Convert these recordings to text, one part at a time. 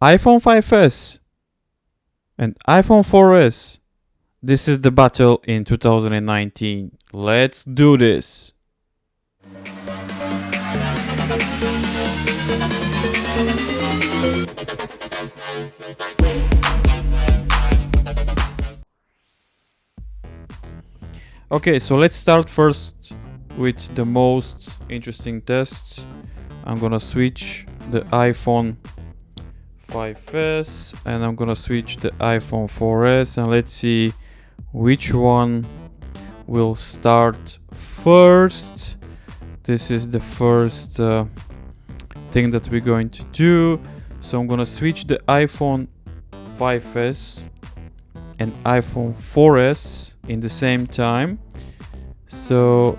iPhone 5s and iPhone 4s. This is the battle in 2019. Let's do this. Okay, so let's start first with the most interesting test. I'm gonna switch the iPhone 5s and I'm gonna switch the iPhone 4s, and let's see which one will start first. This is the first thing that we're going to do. So I'm gonna switch the iPhone 5s and iPhone 4s in the same time. So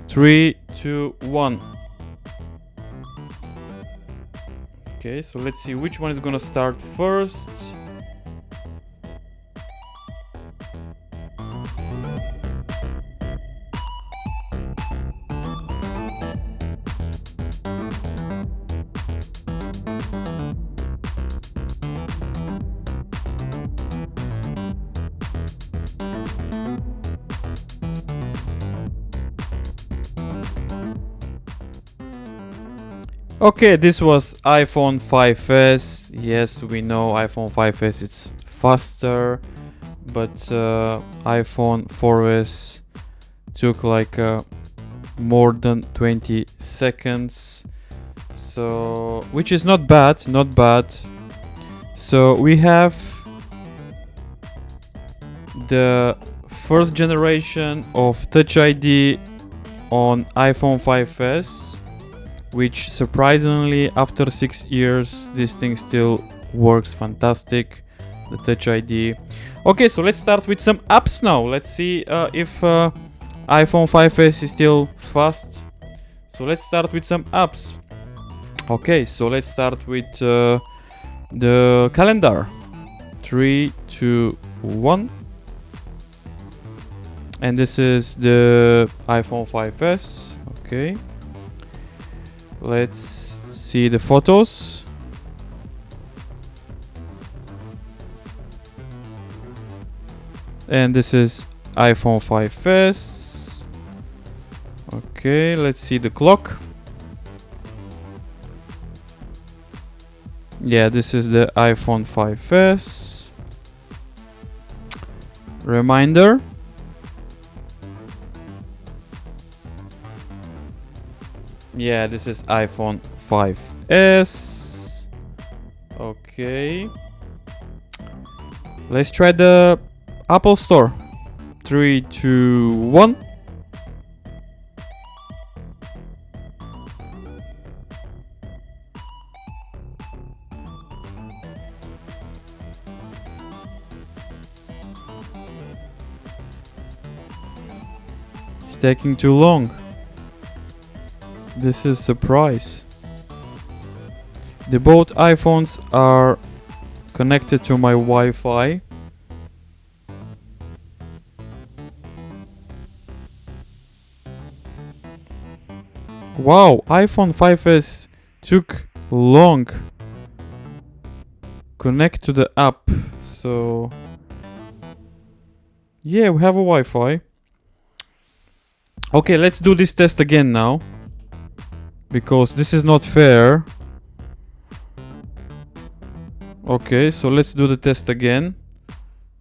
3, 2, 1. Okay, so let's see which one is gonna start first. Okay, this was iPhone 5s. Yes, we know iPhone 5s it's faster, but iPhone 4s took like more than 20 seconds. So, which is not bad, not bad. So we have the first generation of Touch ID on iPhone 5s, which surprisingly after 6 years this thing still works fantastic, the Touch ID. Okay, so let's start with some apps now. Let's see if iPhone 5s is still fast. So let's start with some apps. Okay, so let's start with the calendar. 3, 2, 1. And this is the iPhone 5s. Okay, let's see the photos. And this is iPhone 5s. Okay, let's see the clock. Yeah, this is the iPhone 5s. Reminder. Yeah, this is iPhone 5s. Okay. Let's try the Apple Store. 3, 2, 1. It's taking too long. This is a surprise. The both iPhones are connected to my Wi-Fi. Wow, iPhone 5s took long connect to the app. So yeah, we have a Wi-Fi. Okay, let's do this test again now, because this is not fair. Okay, so let's do the test again.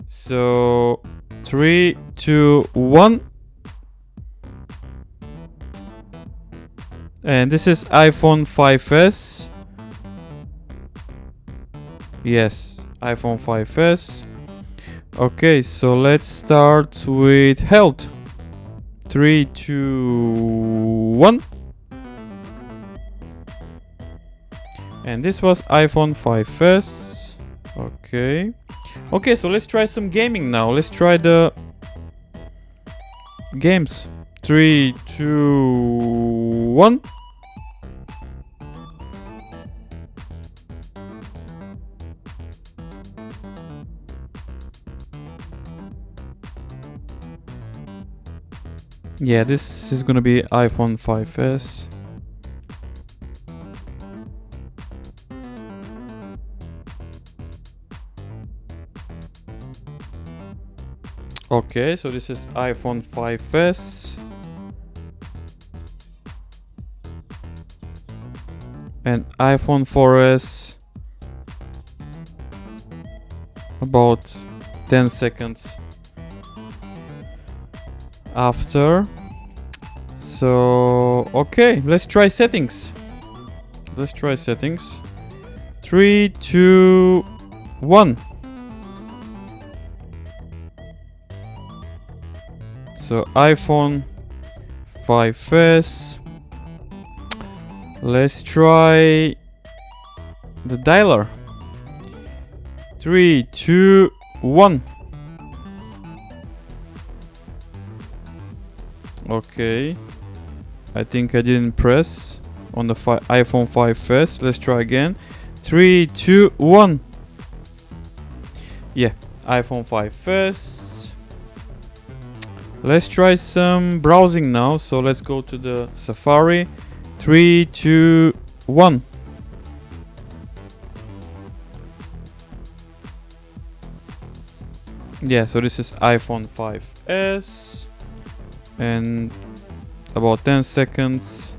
So 3, 2, 1. And this is iPhone 5s. Yes, iPhone 5s. Okay, so let's start with health. 3, 2, 1. And this was iPhone 5s. Okay. Okay, so let's try some gaming now. Let's try the games. 3, 2, 1. Yeah, this is gonna be iPhone 5s. Okay, so this is iPhone 5s. And iPhone 4s about 10 seconds after. So okay, let's try settings. Let's try settings. 3, 2, 1. So iPhone 5s. Let's try the dialer. 3, 2, 1. Okay. I think I didn't press on the iPhone 5s. Let's try again. 3, 2, 1. Yeah, iPhone 5s. Let's try some browsing now. So let's go to the Safari. 3, 2, 1. Yeah, so this is iPhone 5s. And about 10 seconds,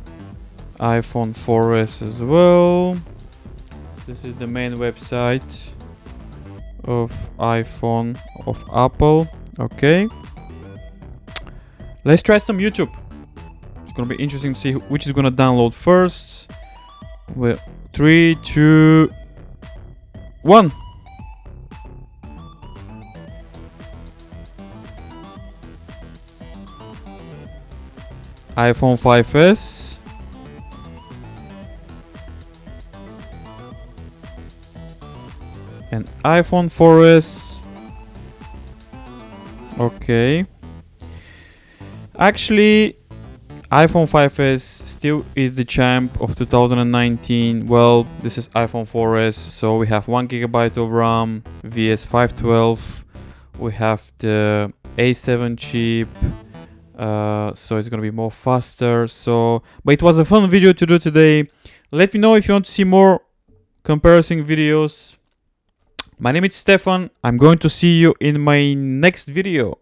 iPhone 4s as well. This is the main website of iPhone of Apple. Okay. Let's try some YouTube. It's gonna be interesting to see which is gonna download first. Well, 3, 2, 1. iPhone 5s. And iPhone 4s. Okay. Actually, iPhone 5s still is the champ of 2019. Well, this is iPhone 4s, so we have 1 GB of RAM, VS512. We have the A7 chip. So it's gonna be more faster. But it was a fun video to do today. Let me know if you want to see more comparison videos. My name is Stefan. I'm going to see you in my next video.